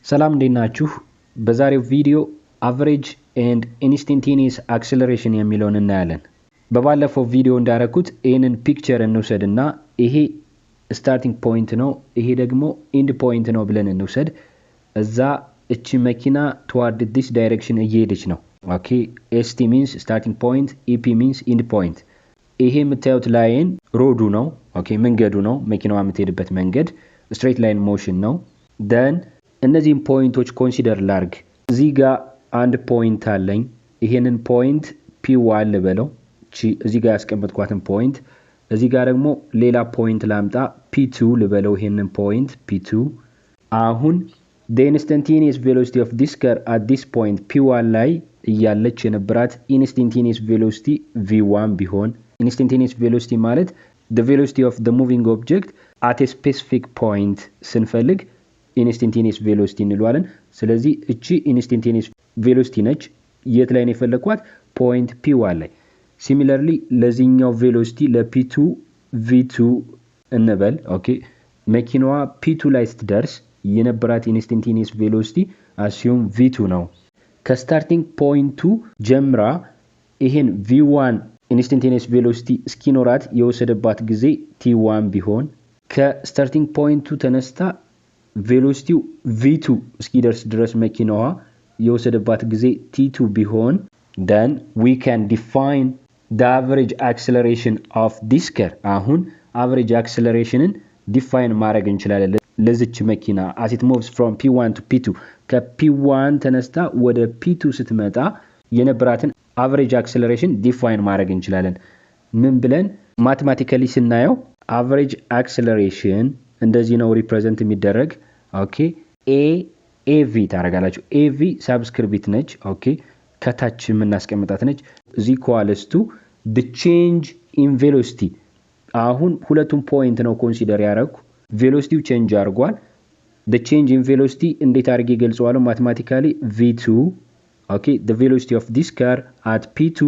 ሰላም እንዴት ናችሁ? በዛሬው ቪዲዮ average and instantaneous acceleration የሚለውን እናያለን። በባለፈው ቪዲዮ እንዳረኩት ይሄንን ፒክቸር እንውሰድና ይሄ ስታርቲንግ ፖይንት ነው፣ ይሄ ደግሞ ኢንድ ፖይንት ነው ብለን እንውሰድ። እዛ እቺ መኪና toward this direction እየሄደች ነው። ኦኬ ST means starting point, EP means end point። ይሄ የምታዩት ላይን ሮዱ ነው። ኦኬ መንገዱ ነው፣ መኪናዋ የምትሄድበት መንገድ straight line motion ነው። then እነዚህን ፖይንቶች ኮንሲደር ላርግ። እዚህ ጋር አንድ ፖይንት አለኝ። ይሄንን ፖይንት P1 ልበለው። እዚህ ጋር ያስቀመጥኳትን ፖይንት እዚህ ጋር ደግሞ ሌላ ፖይንት ላምጣ P2 ልበለው። ይሄንን ፖይንት P2። አሁን the instantaneous velocity of this car at this point P1 ላይ እያለች የነበራት instantaneous velocity V1 ቢሆን instantaneous velocity ማለት the velocity of the moving object at a specific point ስንፈልግ instantaneous velocity እንለዋለን። ስለዚህ እቺ instantaneous velocity ነች። የት ላይ ነው የፈለኳት? ፖይንት P1 ላይ። similarly ለዚህኛው velocity ለP2 V2 እንበል። ኦኬ መኪናዋ P2 ላይ ስትደርስ የነበራት instantaneous velocity assume V2 ነው። ከስታርቲንግ ፖይንቱ ጀምራ ይሄን V1 instantaneous velocity እስኪኖራት የወሰደባት ጊዜ T1 ቢሆን ከስታርቲንግ ፖይንቱ ተነስታ velocity V2 እስኪደርስ ድረስ መኪናዋ የወሰደባት ጊዜ T2 ቢሆን then we can define the average acceleration of this car። አሁን average acceleration define ማድረግ እንችላለን ለዚች መኪና as it moves from P1 to P2። ከP1 ተነስታ ወደ P2 ስትመጣ የነበራትን average acceleration define ማድረግ እንችላለን። ምን ብለን mathematically ስናየው average acceleration እንደዚህ ነው ሪፕሬዘንት የሚደረግ። ኦኬ AV ታረጋላችሁ። AV ሳብስክሪፕት ነች። ኦኬ ከታች የምናስቀምጣት ነች። is equals to the change in velocity። አሁን ሁለቱም ፖይንት ነው ኮንሲደር ያደረኩ። ቬሎሲቲው ቼንጅ አድርጓል። the change in velocity እንዴት አድርጌ ገልጸዋለሁ mathematically V2 ኦኬ the velocity of this car at P2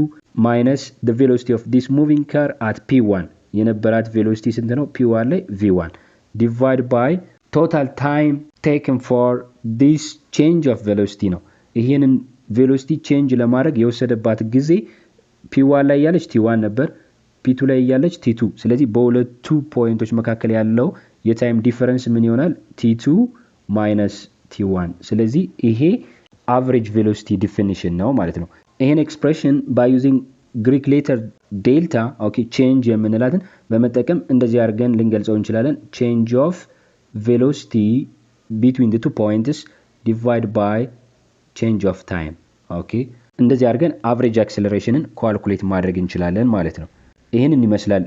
minus the velocity of this moving car at P1 የነበራት ቬሎሲቲ ስንት ነው? P1 ላይ V1 divide by total time taken for this change of velocity ነው። ይሄንን velocity change ለማድረግ የወሰደባት ጊዜ P1 ላይ ያለች T1 ነበር፣ P2 ላይ ያለች T2። ስለዚህ በሁለቱ ፖይንቶች መካከል ያለው የታይም ዲፈረንስ ምን ይሆናል? T2 minus T1። ስለዚህ ይሄ average velocity definition ነው ማለት ነው። ይሄን ኤክስፕሬሽን by using Greek letter delta ኦኬ change የምንላትን በመጠቀም እንደዚህ አድርገን ልንገልጸው እንችላለን። change of velocity between the two points divided by change of time ኦኬ እንደዚህ አድርገን average acceleration ካልኩሌት ማድረግ እንችላለን ማለት ነው። ይሄንን ይመስላል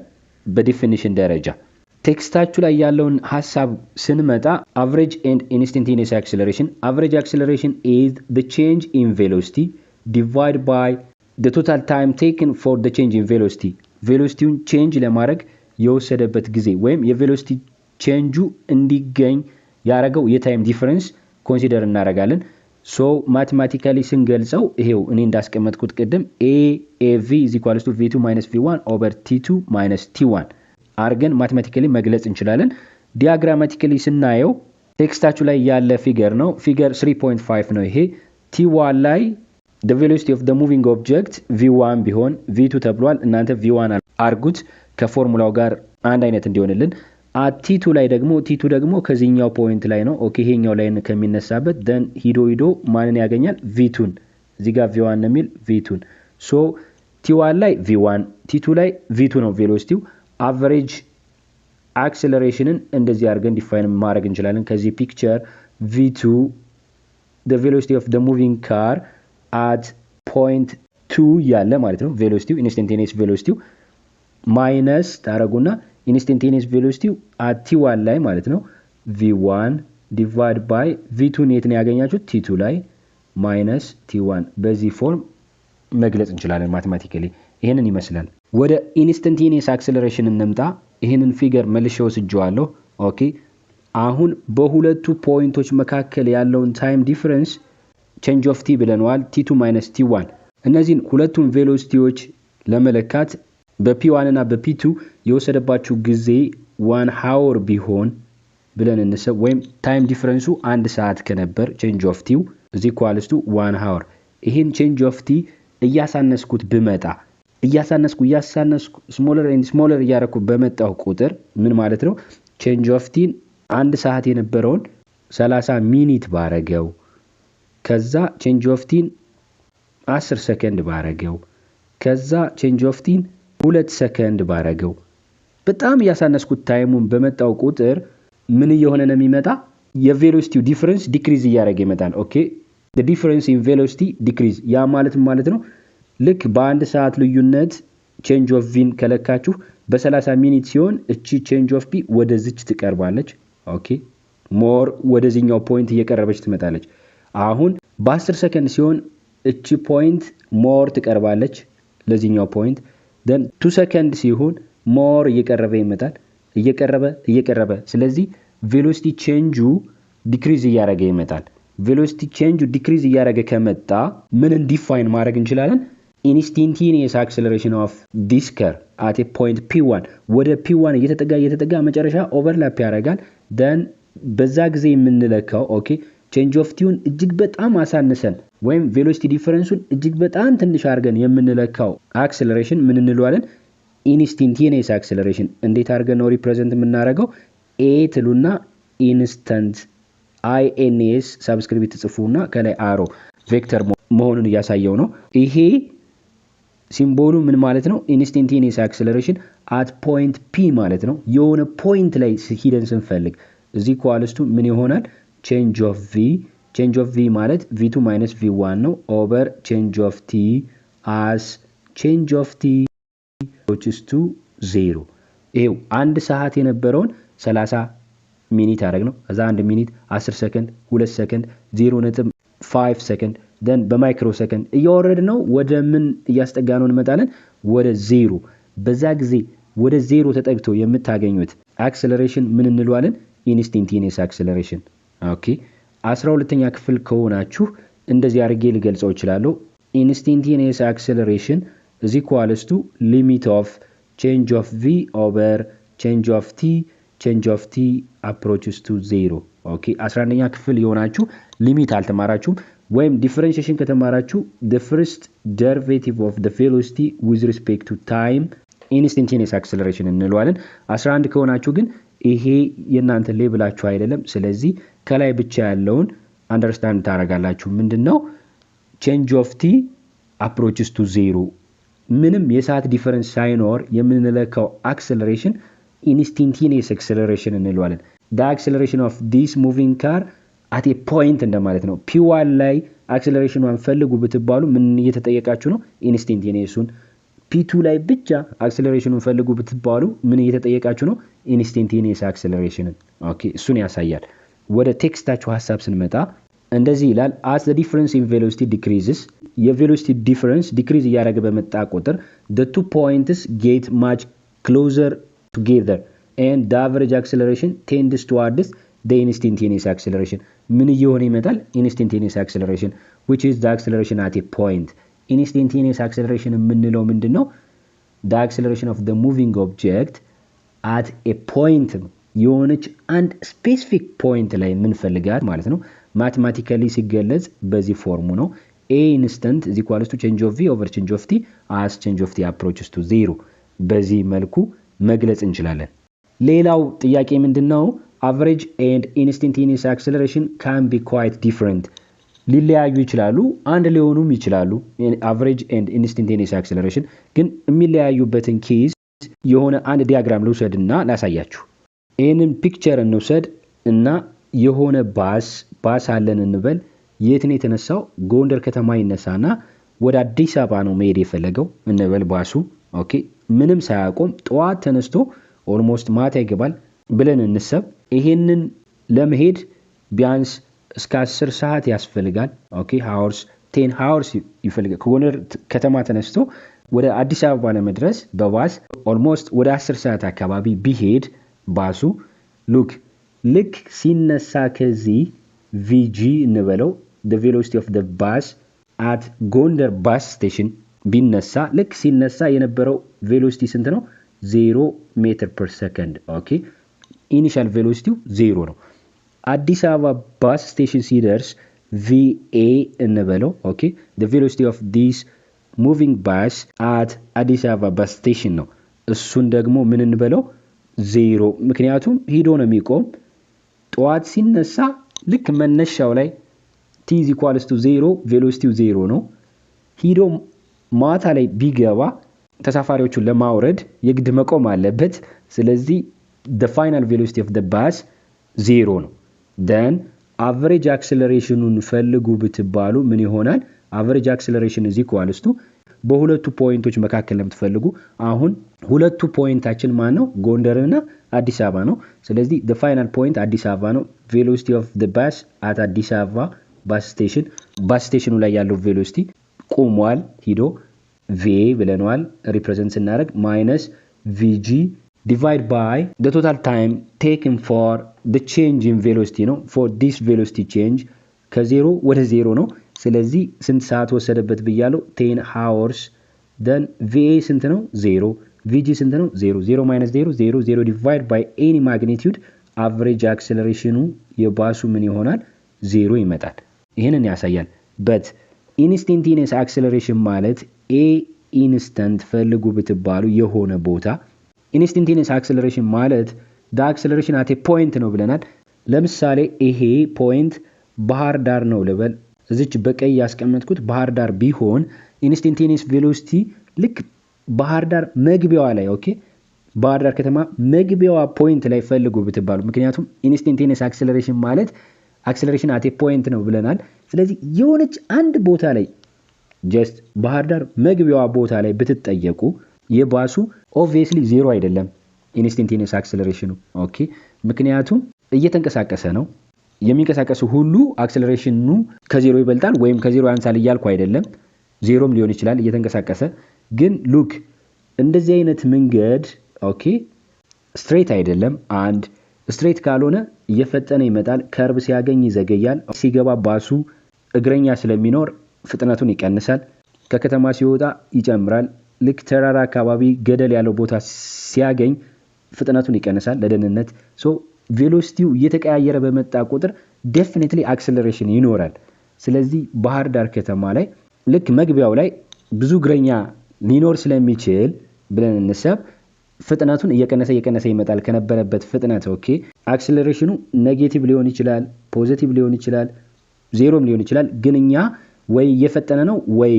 በዲፊኒሽን ደረጃ። ቴክስታችሁ ላይ ያለውን ሐሳብ ስንመጣ average and instantaneous acceleration average acceleration is the change in velocity divided by the total time taken for the change in velocity velocityውን change ለማድረግ የወሰደበት ጊዜ ወይም የቬሎሲቲ ቼንጁ እንዲገኝ ያረጋው የታይም ዲፈረንስ ኮንሲደር እናረጋለን። ሶ ማቴማቲካሊ ስንገልጸው ይሄው እኔ እንዳስቀመጥኩት ቅድም AV = V2 - V1 over T2 - T1 አርገን ማቴማቲካሊ መግለጽ እንችላለን። ዲያግራማቲካሊ ስናየው ቴክስታችሁ ላይ ያለ ፊገር ነው። ፊገር 3.5 ነው። ይሄ T1 ላይ the velocity of the moving object V1 ቢሆን V2 ተብሏል። እናንተ V1 አርጉት ከፎርሙላው ጋር አንድ አይነት እንዲሆንልን። T2 ላይ ደግሞ T2 ደግሞ ከዚህኛው ፖይንት ላይ ነው። ኦኬ ይሄኛው ላይ ከሚነሳበት then ሂዶ ማንን ያገኛል? V2ን። እዚህ ጋር V1 ነው የሚል V2ን። ሶ T1 ላይ V1 T2 ላይ V2 ነው ቬሎሲቲው። average acceleration እንደዚህ አድርገን ዲፋይን ማድረግ እንችላለን። ከዚህ ፒክቸር V2 the velocity of the moving car at point 2 ያለ ማለት ነው ቬሎሲቲው instantaneous velocity ማይነስ ታረጉና instantaneous velocity at T1 ላይ ማለት ነው V1 divide by V2 ኔት ነው ያገኛችሁት T2 ላይ minus T1። በዚህ ፎርም መግለጽ እንችላለን ማቴማቲካሊ። ይሄንን ይመስላል። ወደ instantaneous acceleration እንምጣ። ይሄንን ፊገር መልሼ ወስጄዋለሁ። ኦኬ አሁን በሁለቱ ፖይንቶች መካከል ያለውን ታይም ዲፈረንስ change of t ብለናል T2 minus T1። እነዚህን ሁለቱን ቬሎሲቲዎች ለመለካት በP1 እና በP2 የወሰደባችሁ ጊዜ 1 hour ቢሆን ብለን እንሰብ ወይም ታይም ዲፈረንሱ 1 ሰዓት ከነበር change of t is equals to 1 hour ይሄን change of t እያሳነስኩት ብመጣ እያሳነስኩ smaller and smaller እያረኩ በመጣው ቁጥር ምን ማለት ነው change of t 1 ሰዓት የነበረውን 30 ሚኒት ባረገው ከዛ change of t 10 ሰከንድ ባረገው ከዛ change of t 2 ሰከንድ ባረገው በጣም ያሳነስኩት ታይሙን በመጣው ቁጥር ምን እየሆነ ነው የሚመጣ የቬሎሲቲው ዲፈረንስ ዲክሪዝ እያደረገ ይመጣል ኦኬ the difference in velocity decrease ያ ማለት ነው ልክ በአንድ ሰዓት ልዩነት change of v ከለካችሁ በ30 ሚኒት ሲሆን እቺ change of p ወደዚች ትቀርባለች ኦኬ ሞር ወደዚህኛው ፖይንት እየቀረበች ትመጣለች አሁን በ10 ሰከንድ ሲሆን እቺ ፖይንት ሞር ትቀርባለች ለዚህኛው ፖይንት then 2 ሰከንድ ሲሆን ሞር እየቀረበ ይመጣል እየቀረበ ስለዚህ velocity change decrease እያደረገ ይመጣል velocity change decrease እያደረገ ከመጣ ምንን ዲፋይን ማድረግ እንችላለን instantaneous acceleration of this car at a point p1 ወደ p1 እየተጠጋ መጨረሻ ኦቨርላፕ ያደርጋል then በዛ ጊዜ የምንለካው ኦኬ change of t እጅግ በጣም አሳንሰን ወይም velocity difference እጅግ በጣም ትንሽ አድርገን የምንለካው acceleration ምን እንለዋለን instantaneous acceleration እንዴት አድርገን ነው ሪፕሬዘንት የምናደርገው a ትሉና instant ins ሰብስክሪፕት ጽፉና ከላይ አሮ ቬክተር መሆኑን ያሳየው ነው ይሄ ሲምቦሉ ምን ማለት ነው instantaneous acceleration at point p ማለት ነው የሆነ ፖይንት ላይ ሂደን ስንፈልግ እዚ ኳልስቱ ምን ይሆናል change of v ማለት v2 v1 ነው over change of t as change of t which is to 0 ይሄው 1 ሰዓት የነበረውን 30 ሚኒት አደረግ ነው እዛ 1 ሚኒት 10 ሰከንድ 2 ሰከንድ 0.5 ሰከንድ then በማይክሮ ሰከንድ እያወረድ ነው ወደ ምን እያስጠጋነው እንመጣለን ወደ 0 በዛ ጊዜ ወደ 0 ተጠግቶ የምታገኙት acceleration ምን እንለዋለን instantaneous acceleration ኦኬ 12ኛ ክፍል ከሆናችሁ እንደዚህ አድርጌ ልገልጸው እችላለሁ instantaneous acceleration is equals to limit of change of v over change of t approaches to 0 ኦኬ 11ኛ ክፍል የሆናችሁ ሊሚት አልተማራችሁም ወይም ዲፈረንሺዬሽን ከተማራችሁ the first derivative of the velocity with respect to time instantaneous acceleration እንለዋለን 11 ከሆናችሁ ግን ይሄ የናንተ ሌብላችሁ አይደለም ስለዚህ ከላይ ብቻ ያለውን አንደርስታንድ ታረጋላችሁ ምንድነው change of t approaches to 0 ምንም የሰዓት ዲፈረንስ ሳይኖር የምንለካው acceleration instantaneous acceleration እንለዋለን the acceleration of this moving car at a point እንደማለት ነው p1 ላይ acceleration ፈልጉ ብትባሉ ምን እየተጠየቃችሁ ነው instantaneous-ን p2 ላይ ብቻ acceleration ፈልጉ ብትባሉ ምን እየተጠየቃችሁ ነው instantaneous acceleration ኦኬ እሱን ያሳያል ወደ ቴክስታችሁ ሐሳብ ስንመጣ እንደዚህ ይላል as the difference in velocity decreases የvelocity difference decrease እያደረገ በመጣ ቁጥር the two points get much closer together and the average acceleration tends towards the instantaneous acceleration ምን እየሆነ ይመጣል instantaneous acceleration which is the acceleration at a point instantaneous acceleration የምንለው ምንድነው the acceleration of the moving object at a point የሆነች አንድ ስፔሲፊክ ፖይንት ላይ ምን ፈልጋት ማለት ነው mathematically ሲገለጽ በዚህ ፎርሙ ነው a instant is equals to change of v over change of t as change of t approaches to 0 በዚህ መልኩ መግለጽ እንችላለን ሌላው ጥያቄ ምንድነው average and instantaneous acceleration can be quite different ሊለያዩ ይችላሉ አንድ ሊሆኑም ይችላሉ average and instantaneous acceleration ግን የሚለያዩበትን ኬዝ የሆነ አንድ ዲያግራም ልውሰድና ላሳያችሁ ይሄንን ፒክቸር እንውሰድ እና የሆነ ባስ አለን እንበል የት ነው የተነሳው ጎንደር ከተማ ይነሳና ወደ አዲስ አበባ ነው መሄድ የፈለገው እንበል ባሱ ኦኬ ምንም ሳያቆም ጧት ተነስቶ ኦልሞስት ማታ ይገባል ብለን እንሰብ ይሄንን ለመሄድ ቢያንስ እስከ 10 ሰዓት ያስፈልጋል ኦኬ hours 10 hours ይፈልጋል ከጎንደር ከተማ ተነስቶ ወደ አዲስ አበባ ለመድረስ በባስ ኦልሞስት ወደ 10 ሰዓት አካባቢ ቢሄድ ባሱ ልክ ሲነሳ ከዚህ vg እንበለው the velocity of the bus at ጎንደር bus station ቢነሳ ልክ ሲነሳ የነበረው velocity ስንት ነው 0 ሜትር per second ኦኬ ኢኒሻል ቬሎሲቲው 0 ነው። አዲስ አበባ ባስ ስቴሽን ሲደርስ VA እንበለው ኦኬ the velocity of this moving bus at አዲስ አበባ ባስ ስቴሽን ነው። እሱን ደግሞ ምን እንበለው 0 ምክንያቱም ሄዶ ነው የሚቆም ጧት ሲነሳ ልክ መነሻው ላይ t = 0 ቬሎሲቲው 0 ነው። ሄዶ ማታ ላይ ቢገባ ተሳፋሪዎቹን ለማውረድ የግድ መቆም አለበት። ስለዚህ the final velocity of the bus 0 ነው። then average acceleration ፈልጉ ብትባሉ ምን ይሆናል? average acceleration is equal to በሁለቱ ፖይንቶች መካከል ለምትፈልጉ አሁን ሁለቱ ፖይንታችን ማን ነው? ጎንደርና አዲስ አበባ ነው። ስለዚህ the final point አዲስ አበባ ነው። velocity of the bus at አዲስ አበባ bus station ላይ ያለው velocity ቆሟል ሂዶ VA ብለናል represent ስናደርግ minus VG divide by the total time taken for the change in velocity ነው for this velocity change ከ0 ወደ 0 ነው። ስለዚህ ስንት ሰዓት ወሰደበት ብያለሁ 10 hours then VA ስንት ነው 0 VG ስንት ነው 0 0 minus 0 0 0 divide by any magnitude average acceleration የባሱ ምን ይሆናል 0 ይመጣል። ይሄንን ያሳያል። but instantaneous acceleration ማለት a instant ፈልጉ ብትባሉ የሆነ ቦታ instantaneous acceleration ማለት the acceleration at a point ነው ብለናል። ለምሳሌ ይሄ ፖይንት ባህር ዳር ነው ልበል እዚች በቀይ ያስቀመጥኩት ባህር ዳር ቢሆን instantaneous velocity ልክ ባህር ዳር መግቢያዋ ላይ ኦኬ ባህር ዳር ከተማ መግቢያዋ ፖይንት ላይ ፈልጉ ብትባሉ ምክንያቱም instantaneous acceleration ማለት acceleration at a point ነው ብለናል። ስለዚህ የሆነች አንድ ቦታ ላይ just ባህር ዳር መግቢያዋ ቦታ ላይ ብትጠየቁ የባሱ obviously 0 አይደለም instantaneous acceleration ኦኬ ምክንያቱም እየተንቀሳቀሰ ነው። የሚንቀሳቀሱ ሁሉ acceleration ከ0 ይበልጣል ወይም ከ0 ያንሳል እያልኩ አይደለም 0ም ሊሆን ይችላል እየተንቀሳቀሰ ግን ሉክ እንደዚህ አይነት መንገድ ኦኬ straight አይደለም አንድ straight ካልሆነ እየፈጠነ ይመጣል ከርብ ሲያገኝ ይዘገያል ሲገባ ባሱ እግረኛ ስለሚኖር ፍጥነቱን ይቀንሳል ከከተማ ሲወጣ ይጨምራል ልክ ተራራ አካባቢ ገደል ያለው ቦታ ሲያገኝ ፍጥነቱን ይቀንሳል ለደህንነት ሶ ቬሎሲቲው እየተቀያየረ በመጣ ቁጥር definitely acceleration ይኖራል። ስለዚህ ባህር ዳር ከተማ ላይ ልክ መግቢያው ላይ ብዙ እግረኛ ሊኖር ስለሚችል ብለን እንሰብ ፍጥነቱን እየቀነሰ ይመጣል ከነበረበት ፍጥነት ኦኬ acceleration ኔጌቲቭ ሊሆን ይችላል ፖዚቲቭ ሊሆን ይችላል ዜሮም ሊሆን ይችላል ግን እኛ ወይ እየፈጠነ ነው ወይ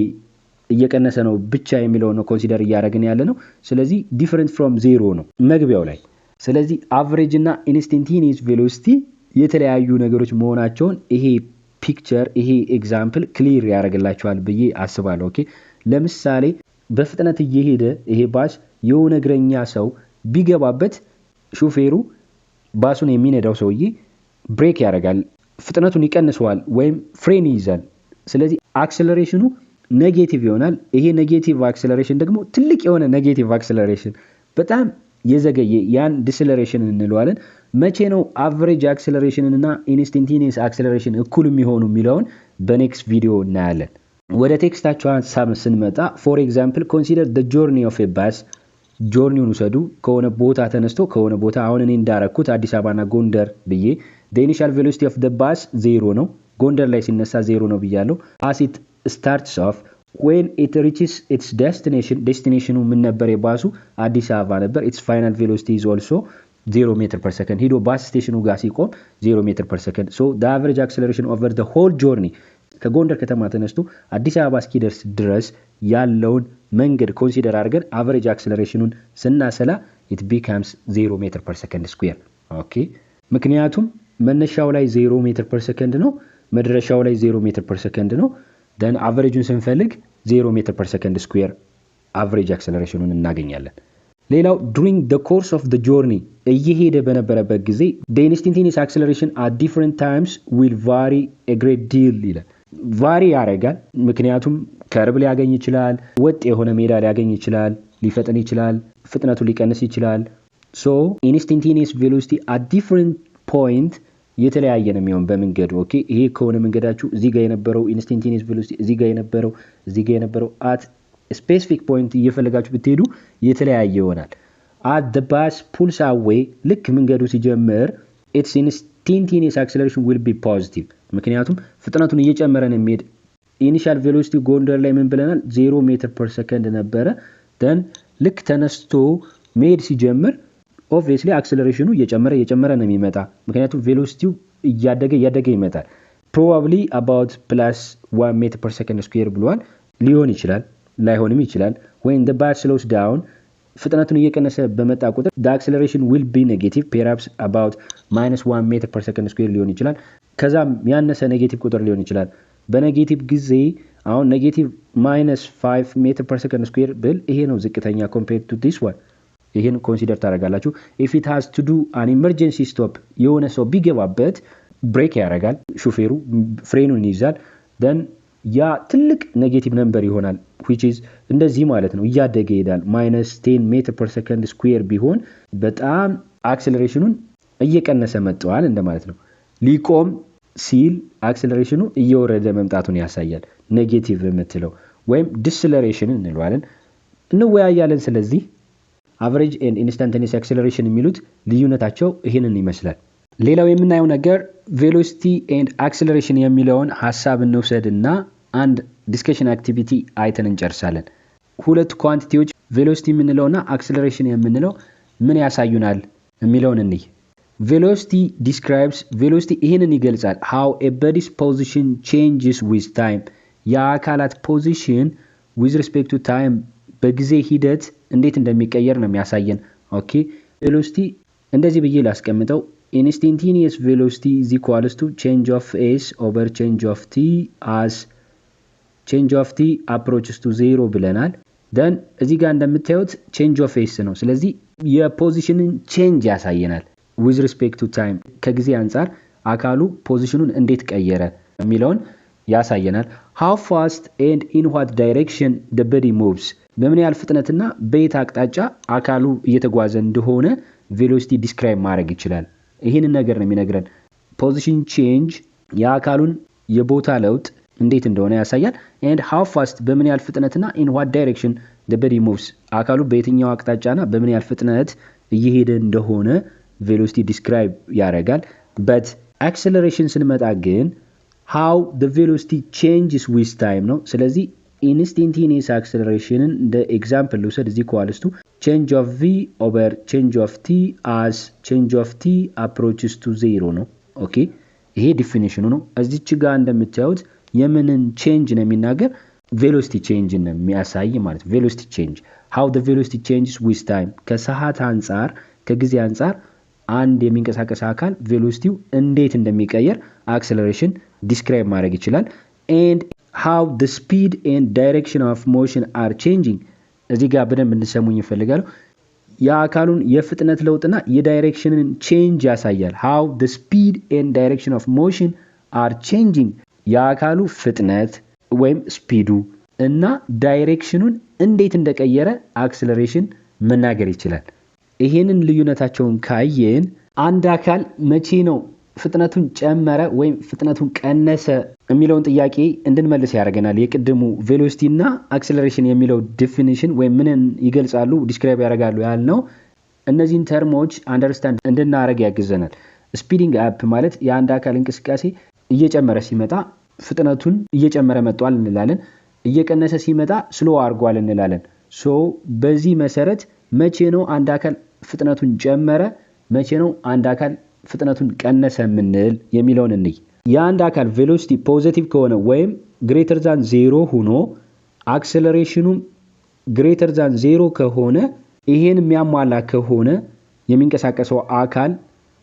እየቀነሰ ነው ብቻ የሚለው ነው ኮንሲደር ያደረግን ያለ ነው። ስለዚህ different from 0 ነው መግቢያው ላይ። ስለዚህ average እና instantaneous velocity የተለያዩ ነገሮች መሆናቸውን ይሄ ፒክቸር ይሄ ኤግዛምፕል ክሊር ያደርግላችኋል ብዬ አስባለሁ ኦኬ ለምሳሌ በፍጥነት እየሄደ ይሄ ባስ የሆነ እግረኛ ሰው ቢገባበት ሹፌሩ ባሱን የሚነዳው ሰውዬ ብሬክ ያደርጋል ፍጥነቱን ይቀንሰዋል ወይም ፍሬን ይይዛል። ስለዚህ አክሰለሬሽኑ ኔጌቲቭ ይሆናል። ይሄ ኔጌቲቭ አክሰለሬሽን ደግሞ ትልቅ የሆነ ኔጌቲቭ አክሰለሬሽን በጣም የዘገየ ያን ዲሰለሬሽን እንለዋለን። መቼ ነው አቨሬጅ አክሰለሬሽን እና ኢንስታንቴኒየስ አክሰለሬሽን እኩል የሚሆኑ የሚለውን በኔክስት ቪዲዮ እናያለን። ወደ ቴክስታቸው ሐሳብ ስንመጣ ፎር ኤግዛምፕል ኮንሲደር the journey of a bus ጆርኒውን ውሰዱ ከሆነ ቦታ ተነስቶ ከሆነ ቦታ አሁን እኔ እንዳረኩት አዲስ አበባና ጎንደር ብዬ the initial velocity of the bus 0 ነው። ጎንደር ላይ ሲነሳ 0 ነው ብያለሁ። as it starts off when it reaches its destination ምን ነበር የባሱ አዲስ አበባ ነበር። its final velocity is also 0 meter per second ሄዶ ባስ ስቴሽኑ ጋር ሲቆም 0 meter per second so the average acceleration over the whole journey ከጎንደር ከተማ ተነስቶ አዲስ አበባ እስኪደርስ ድረስ ያለውን መንገድ ኮንሲደር አድርገን አቨሬጅ አክሰለሬሽኑን ስናሰላ it becomes 0 meter per second square ኦኬ ምክንያቱም መነሻው ላይ 0 meter per second ነው መድረሻው ላይ 0 meter per second ነው then አቨሬጁን ስንፈልግ 0 meter per second square አቨሬጅ አክሰለሬሽኑን እናገኛለን። ሌላው during the course of the journey እየሄደ በነበረበት ጊዜ the instantaneous acceleration at different times will vary a great deal ይላል። ቫሪ ያደርጋል ምክንያቱም ከርብ ሊያገኝ ይችላል ወጥ የሆነ ሜዳ ሊያገኝ ይችላል ሊፈጥን ይችላል ፍጥነቱ ሊቀንስ ይችላል so instantaneous velocity at different point የተለያየ ነው የሚሆን በመንገዱ ኦኬ ይሄ ከሆነ መንገዳችሁ እዚህ ጋር የነበረው instantaneous velocity እዚህ ጋር የነበረው at specific point እየፈለጋችሁ ብትሄዱ የተለያየ ይሆናል as the bus pulls away ልክ መንገዱ ሲጀምር its instantaneous acceleration will be positive ምክንያቱም ፍጥነቱን እየጨመረ ነው የሚሄድ ኢኒሻል ቬሎሲቲ ጎንደር ላይ ምን ብለናል 0 ሜትር ፐር ሰከንድ ነበረ then ልክ ተነስቶ መሄድ ሲጀምር obviously acceleration እየጨመረ ነው የሚመጣ ምክንያቱም ቬሎሲቲው እያደገ ይመጣል probably about plus 1 meter per second square ብሏል ሊሆን ይችላል ላይሆንም ይችላል when the bus slows down ፍጥነቱን እየቀነሰ በመጣ ቁጥር the acceleration will be negative perhaps about minus 1 meter per second square ሊሆን ይችላል ከዛም ያነሰ ኔጌቲቭ ቁጥር ሊሆን ይችላል በኔጌቲቭ ጊዜ አሁን ኔጌቲቭ minus 5 meter per second square ብል ይሄ ነው ዝቅተኛ compared to this one ይሄን ኮንሲደር ታደርጋላችሁ if it has to do an emergency stop የሆነ ሰው ቢገባበት ብሬክ ያደርጋል ሹፌሩ ፍሬኑን ይይዛል then ያ ትልቅ ኔጌቲቭ ነምበር ይሆናል which is እንደዚህ ማለት ነው እያደገ ይሄዳል minus 10 meter per second square ቢሆን በጣም አክሰለሬሽኑን እየቀነሰ መጥቷል እንደማለት ነው ሊቆም ሲል አክሰለሬሽኑ እየወረደ መምጣቱን ያሳያል ኔጌቲቭ የምትለው ወይም ዲስለሬሽን እንለዋለን እንወያያለን ስለዚህ average and instantaneous acceleration የሚሉት ልዩነታቸው ይሄንን ይመስላል ሌላው የምናየው ነገር velocity and acceleration የሚለውን ሐሳብ እንውሰድና አንድ ዲስከሽን አክቲቪቲ አይተን እንጨርሳለን ሁለት ኳንቲቲዎች velocity የምንለውና acceleration የምንለው ምን ያሳዩናል የሚለውን እንይ velocity describes velocity ይሄንን ይገልጻል how a body's position changes with time የአካላት position with respect to time በጊዜ ሂደት እንዴት እንደሚቀየር ነው የሚያሳየን ኦኬ velocity እንደዚህ ብዬ ላስቀምጠው instantaneous velocity is equals to change of s over change of t as change of t approaches to 0 ብለናል then እዚህ ጋር እንደምታዩት change of s ነው ስለዚህ የፖዚሽንን change ያሳየናል with respect to time ከጊዜ አንፃር አካሉ ፖዚሽኑን እንዴት ቀየረ የሚለውን ያሳየናል how fast and in what direction the body moves በምን ያህል ፍጥነትና በየት አቅጣጫ አካሉ እየተጓዘ እንደሆነ velocity describe ማድረግ ይችላል ይሄንን ነገር ነው የሚነግረን position change የአካሉን የቦታ ለውጥ እንዴት እንደሆነ ያሳያል and how fast በምን ያህል ፍጥነትና in what direction the body moves አካሉ በየትኛው አቅጣጫና በምን ያህል ፍጥነት እየሄደ እንደሆነ velocity describe ያደርጋል but acceleration ስንመጣ ግን how the velocity changes with time ነው ስለዚህ instantaneous acceleration the example ውሰድ is equals to change of v over change of t as change of t approaches to 0 ነው ኦኬ ይሄ ዲፊኒሽኑ ነው እዚች ጋር እንደምታዩት የምንን change ነው የሚናገር velocity change ነው የሚያሳይ ማለት velocity change how the velocity changes with time ከሰዓት አንፃር ከጊዜ አንፃር አንድ የሚንቀሳቀስ አካል velocity እንዴት እንደሚቀየር acceleration describe ማድረግ ይችላል and how the speed and direction of motion are changing እዚህ ጋር በደንብ እንሰሙኝ ይፈልጋሉ የአካሉን የፍጥነት ለውጥና የዳይሬክሽንን change ያሳያል how the speed and direction of motion are changing የአካሉ ፍጥነት ወይም ስፒዱ እና ዳይሬክሽኑን እንዴት እንደቀየረ acceleration መናገር ይችላል ይሄንን ልዩነታቸውን ካየን አንድ አካል መቼ ነው ፍጥነቱን ጨመረ ወይም ፍጥነቱን ቀነሰ የሚለውን ጥያቄ እንድንመልስ ያደርገናል የቅድሙ velocity እና acceleration የሚለው definition ወይ ምንን ይገልጻሉ describe ያደርጋሉ ያልነው እነዚህን ተርሞች አንደርስታንድ እንድናረግ ያግዘናል speeding up ማለት የአንድ አካል እንቅስቃሴ እየጨመረ ሲመጣ ፍጥነቱን እየጨመረ መጥቷል እንላለን እየቀነሰ ሲመጣ slow አድርጓል እንላለን so በዚህ መሰረት መቼ ነው አንድ አካል ፍጥነቱን ጨመረ መቼ ነው አንድ አካል ፍጥነቱን ቀነሰ ምንል የሚለውን እንይ የአንድ አካል velocity ፖዚቲቭ ከሆነ ወይም greater than 0 ሆኖ acceleration greater than 0 ከሆነ ይሄን የሚያሟላ ከሆነ የሚንቀሳቀሰው አካል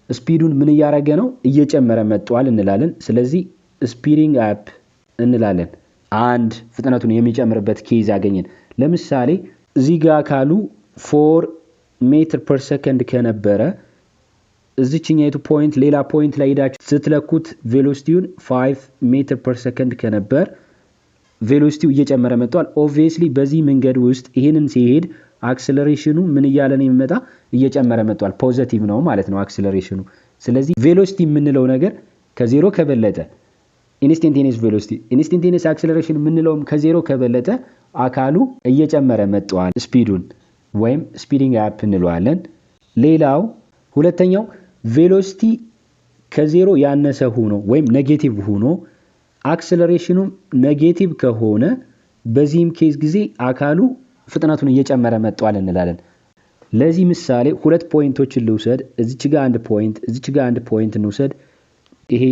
ስፒዱን ምን ያያረገ ነው እየጨመረ መጥቷል እንላለን ስለዚህ speeding up እንላለን አንድ ፍጥነቱን የሚጨምርበት ኬዝ ያገኘን ለምሳሌ እዚህ ጋር አካሉ 4 ሜትር ፐር ሰከንድ ከነበረ እዚህኛው ፖይንት ሌላ ፖይንት ላይ ሄዳችሁ ስትለኩት velocityውን 5 ሜትር ፐር ሰከንድ ከነበር velocityው እየጨመረ መጥቷል obviously በዚህ መንገድ ውስጥ ይሄንን ሲሄድ acceleration ምን እያለ ነው የሚመጣ እየጨመረ መጥቷል ፖዚቲቭ ነው ማለት ነው acceleration ስለዚህ velocity የምንለው ነገር ከ0 ከበለጠ instantaneous velocity instantaneous acceleration የምንለውም ከ0 ከበለጠ አካሉ እየጨመረ መጥቷል ስፒዱን ወይም ስፒዲንግ አፕ እንለዋለን። ሌላው ሁለተኛው ቬሎሲቲ ከዜሮ ያነሰ ሆኖ ወይም ኔጌቲቭ ሆኖ አክሰለሬሽኑ ኔጌቲቭ ከሆነ በዚህም ኬዝ ጊዜ አካሉ ፍጥነቱን እየጨመረ መጥቷል እንላለን። ለዚህ ምሳሌ ሁለት ፖይንቶችን ልውሰድ። እዚች ጋር አንድ ፖይንት፣ እዚች ጋር አንድ ፖይንት እንውሰድ። ይሄ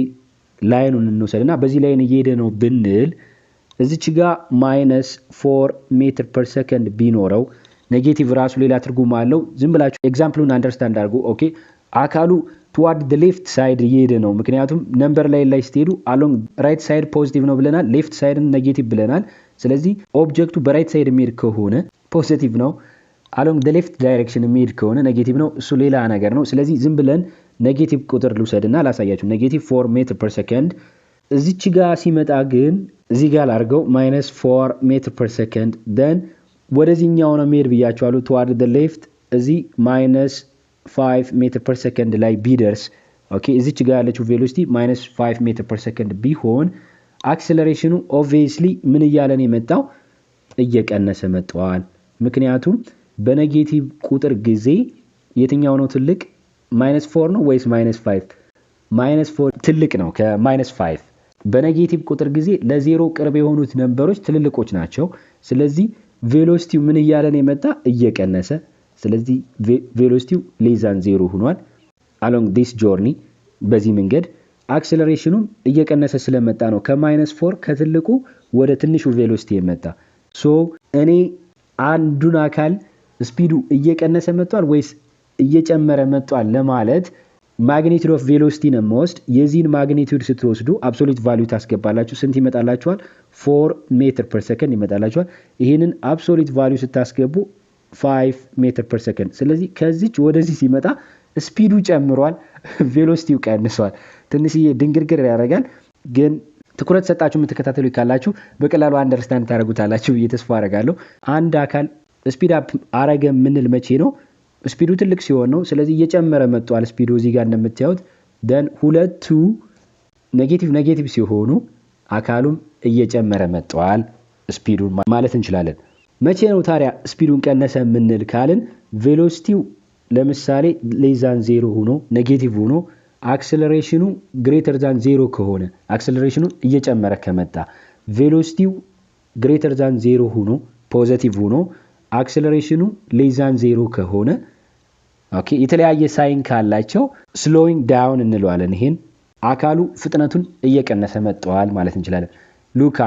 ላይኑን እንውሰድና በዚህ ላይን እየሄደ ነው ብንል እዚች ጋር -4 ሜትር ፐር ሰከንድ ቢኖረው ኔጌቲቭ ራሱ ሌላ ትርጉም አለው። ዝም ብላችሁ ኤግዛምፕሉን አንደርስታንድ አድርጉ። ኦኬ አካሉ toward the left side እየሄደ ነው። ምክንያቱም ነምበር ላይ ስትሄዱ along right side ፖዚቲቭ ነው ብለናል፣ ሌፍት ሳይድን ኔጌቲቭ ብለናል። ስለዚህ ኦብጀክቱ በራይት ሳይድ የሚሄድ ከሆነ ፖዚቲቭ ነው፣ along the left direction የሚሄድ ከሆነ ኔጌቲቭ ነው። እሱ ሌላ ነገር ነው። ስለዚህ ዝም ብለን ኔጌቲቭ ቁጥር ልውሰድና ላሳያችሁ። -4 ሜትር ፐር ሰከንድ እዚች ጋር ሲመጣ ግን እዚህ ጋር ላድርገው -4 ሜትር ፐር ሰከንድ then ወደዚህኛው ነው የሚሄድ ብያችኋለሁ toward the left እዚህ -5 ሜትር ፐር ሰከንድ ላይ ቢደርስ ኦኬ እዚች ጋር ያለችው ቬሎሲቲ -5 ሜትር ፐር ሰከንድ ቢሆን አክሰለሬሽኑ ኦብቪየስሊ ምን እያለ ነው የመጣው? እየቀነሰ መጥቷል። ምክንያቱም በኔጌቲቭ ቁጥር ጊዜ የትኛው ነው ትልቅ? -4 ነው ወይስ -5? -4 ትልቅ ነው ከ-5። በኔጌቲቭ ቁጥር ጊዜ ለዜሮ ቅርብ የሆኑት ነምበሮች ትልልቆች ናቸው። ስለዚህ ቬሎሲቲው ምን እያለ ነው የመጣ? እየቀነሰ። ስለዚህ ቬሎሲቲው ሌዛን 0 ሆኗል along this journey። በዚህ መንገድ አክሰለሬሽኑም እየቀነሰ ስለመጣ ነው ከ-4 ከትልቁ ወደ ትንሹ ቬሎሲቲ የመጣ። ሶ እኔ አንዱን አካል ስፒዱ እየቀነሰ መጥቷል ወይስ እየጨመረ መጥቷል ለማለት ማግኒቲዩድ ኦፍ ቬሎሲቲ ነው የምወስድ። የዚህን ማግኒቲዩድ ስትወስዱ አብሶሉት ቫልዩ ታስገባላችሁ። ስንት ይመጣላችኋል? 4 ሜትር ፐር ሰከንድ ይመጣላችኋል። ይህንን አብሶሉት ቫልዩ ስታስገቡ 5 ሜትር ፐር ሰከንድ። ስለዚህ ከዚች ወደዚህ ሲመጣ ስፒዱ ጨምሯል፣ ቬሎሲቲው ቀንሷል። ትንሽዬ ድንግርግር ያደርጋል፣ ግን ትኩረት ሰጣችሁ የምትከታተሉ ካላችሁ በቀላሉ አንደርስታንድ ታደርጉታላችሁ ብዬ ተስፋ አደርጋለሁ። አንድ አካል ስፒድ አፕ አረገ ምንል መቼ ነው? ስፒዱ ትልቅ ሲሆን ነው። ስለዚህ እየጨመረ መጥቷል ስፒዱ እዚህ ጋር እንደምታዩት። ደን ሁለቱ ኔጌቲቭ ሲሆኑ አካሉም እየጨመረ መጥቷል ስፒዱን ማለት እንችላለን። መቼ ነው ታዲያ ስፒዱን ቀነሰ ምንል ካልን ቬሎሲቲው ለምሳሌ ሌዛን 0 ሆኖ ኔጌቲቭ ሆኖ አክሰለሬሽኑ ግሬተር ዛን 0 ከሆነ አክሰለሬሽኑ እየጨመረ ከመጣ ቬሎሲቲው ግሬተር ዛን 0 ሆኖ ፖዚቲቭ ሆኖ አክሰለሬሽኑ ሌዛን 0 ከሆነ ኦኬ የተለያየ ሳይን ካላቸው ስሎዊንግ ዳውን እንለዋለን። ይሄን አካሉ ፍጥነቱን እየቀነሰ መጥቷል ማለት እንችላለን። ሉክ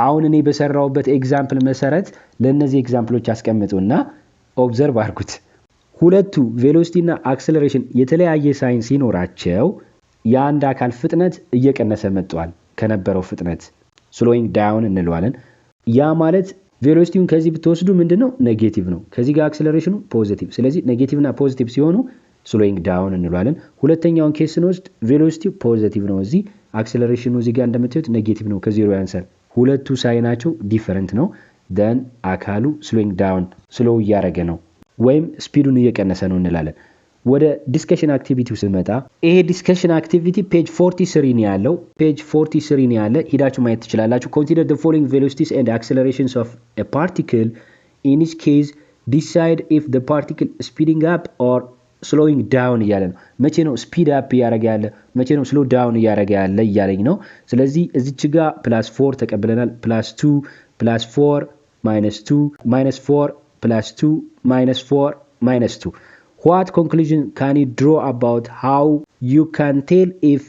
አሁን እኔ በሰራውበት ኤግዛምፕል መሰረት ለነዚህ ኤግዛምፕሎች አስቀምጡና ኦብዘርቭ አድርጉት። ሁለቱ ቬሎሲቲ እና አክሰለሬሽን የተለያየ ሳይን ሲኖራቸው የአንድ አካል ፍጥነት እየቀነሰ መጥቷል ከነበረው ፍጥነት ስሎዊንግ ዳውን እንለዋለን። ያ ማለት ቬሎሲቲውን ከዚህ ብትወስዱ ምንድነው? ኔጌቲቭ ነው። ከዚህ ጋር አክሰለሬሽኑ ፖዚቲቭ። ስለዚህ ኔጌቲቭ እና ፖዚቲቭ ሲሆኑ ስሎዊንግ ዳውን እንለዋለን። ሁለተኛውን ኬስ ስንወስድ ቬሎሲቲው ፖዚቲቭ ነው፣ እዚህ አክሰለሬሽኑ እዚህ ጋር እንደምታዩት ኔጌቲቭ ነው፣ ከዜሮ ያንሳል። ሁለቱ ሳይናቸው ዲፈረንት ነው። ደን አካሉ ስሎዊንግ ዳውን ስሎው እያደረገ ነው ወይም ስፒዱን እየቀነሰ ነው እንላለን። ወደ ዲስከሽን አክቲቪቲው ስንመጣ ይሄ ዲስከሽን አክቲቪቲ ፔጅ 43 ነው ያለው። ፔጅ 43 ነው ያለ፣ ሂዳችሁ ማየት ትችላላችሁ። ኮንሲደር the following velocities and accelerations of a particle. In each case decide if the particle speeding up or slowing down እያለ ነው። መቼ ነው ስፒድ አፕ እያደረገ ያለ፣ መቼ ነው ስሎ ዳውን እያደረገ ያለ እያለኝ ነው። ስለዚህ እዚች ጋር +4 ተቀብለናል። +2 +4 -2 -4 +2 -4 -2. What conclusion can you draw about how you can tell if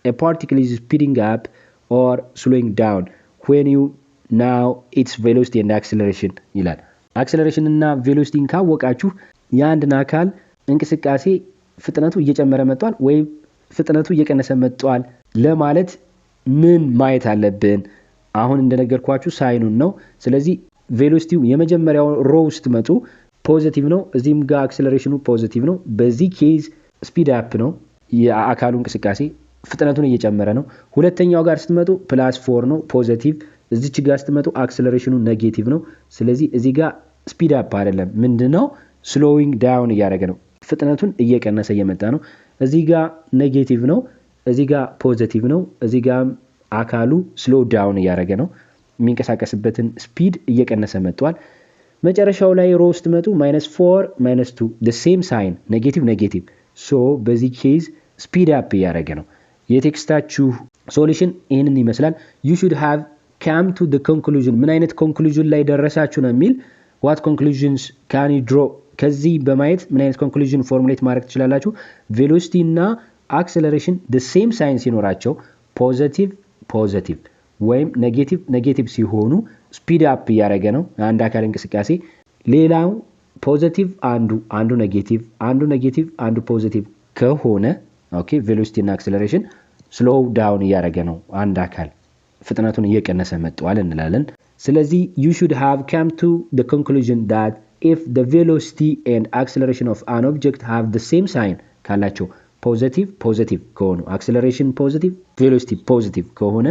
a particle is speeding up or slowing down when you know its velocity and acceleration ይላል። አክሰለሬሽን እና ቬሎሲቲን ካወቃችሁ የአንድን አካል እንቅስቃሴ ፍጥነቱ እየጨመረ መጥቷል ወይ ፍጥነቱ እየቀነሰ መጥቷል ለማለት ምን ማየት አለብን? አሁን እንደነገርኳችሁ ሳይኑን ነው። ስለዚህ ቬሎሲቲው የመጀመሪያው ሮው ስትመጡ ፖዚቲቭ ነው፣ እዚህም ጋር አክሰለሬሽኑ ፖዚቲቭ ነው። በዚህ ኬዝ ስፒድ አፕ ነው፣ የአካሉ እንቅስቃሴ ፍጥነቱን እየጨመረ ነው። ሁለተኛው ጋር ስትመጡ +4 ነው ፖዚቲቭ፣ እዚች ጋር ስትመጡ አክሰለሬሽኑ ኔጌቲቭ ነው። ስለዚህ እዚህ ጋር ስፒድ አፕ አይደለም፣ ምንድነው ስሎዊንግ ዳውን እያደረገ ነው፣ ፍጥነቱን እየቀነሰ እየመጣ ነው። እዚህ ጋር ኔጌቲቭ ነው፣ እዚህ ጋር ፖዚቲቭ ነው። እዚህ ጋር አካሉ ስሎ ዳውን እያደረገ ነው፣ የሚንቀሳቀስበትን ስፒድ እየቀነሰ መጥቷል። መጨረሻው ላይ ሮ ውስጥ መጡ -4 -2 the same sign ኔጌቲቭ ሶ በዚህ ኬዝ ስፒድ አፕ እያደረገ ነው። የቴክስታችሁ ሶሉሽን ይህንን ይመስላል። you should have come to the conclusion ምን አይነት ኮንክሉዥን ላይ ደረሳችሁ ነው የሚል what conclusions can you draw ከዚህ በማየት ምን አይነት ኮንክሉዥን ፎርሙሌት ማድረግ ትችላላችሁ። ቬሎሲቲ እና አክሰለሬሽን the same sign ሲኖራቸው ፖዚቲቭ ወይም ኔጌቲቭ ሲሆኑ ስፒድ አፕ እያደረገ ነው አንድ አካል እንቅስቃሴ። ሌላው ፖዚቲቭ አንዱ ኔጌቲቭ አንዱ ፖዚቲቭ ከሆነ ኦኬ ቬሎሲቲ እና አክሰለሬሽን ስሎው ዳውን እያደረገ ነው አንድ አካል ፍጥነቱን እየቀነሰ መጥቷል እንላለን። ስለዚህ you should have come to the conclusion that if the velocity and acceleration of an object have the same sign ካላቸው ፖዚቲቭ ከሆኑ acceleration ፖዚቲቭ velocity ፖዚቲቭ ከሆነ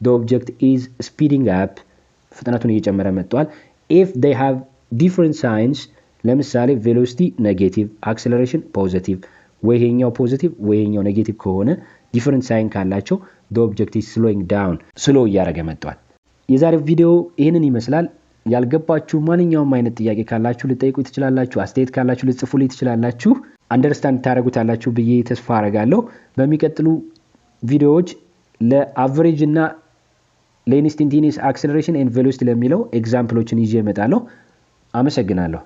the object is speeding up ፍጥነቱን እየጨመረ መጥቷል። if they have different signs ለምሳሌ velocity ኔጌቲቭ acceleration ፖዚቲቭ ወይኛው ፖዚቲቭ ወይኛው ኔጌቲቭ ከሆነ different sign ካላቸው the object is slowing down ስሎ እያደረገ መጥቷል። የዛሬው ቪዲዮ ይህንን ይመስላል። ያልገባችሁ ማንኛውም አይነት ጥያቄ ካላችሁ ልጠይቁ ትችላላችሁ። አስተያየት ካላችሁ ልጽፉልኝ ትችላላችሁ። አንደርስታንድ ታደርጉታላችሁ ብዬ ተስፋ አደርጋለሁ። በሚቀጥሉ ቪዲዮዎች ለአቨሬጅ እና ለኢንስታንቴኒየስ አክሰለሬሽን ኤንድ ቬሎሲቲ ለሚለው ኤግዛምፕሎችን ይዤ እመጣለሁ። አመሰግናለሁ።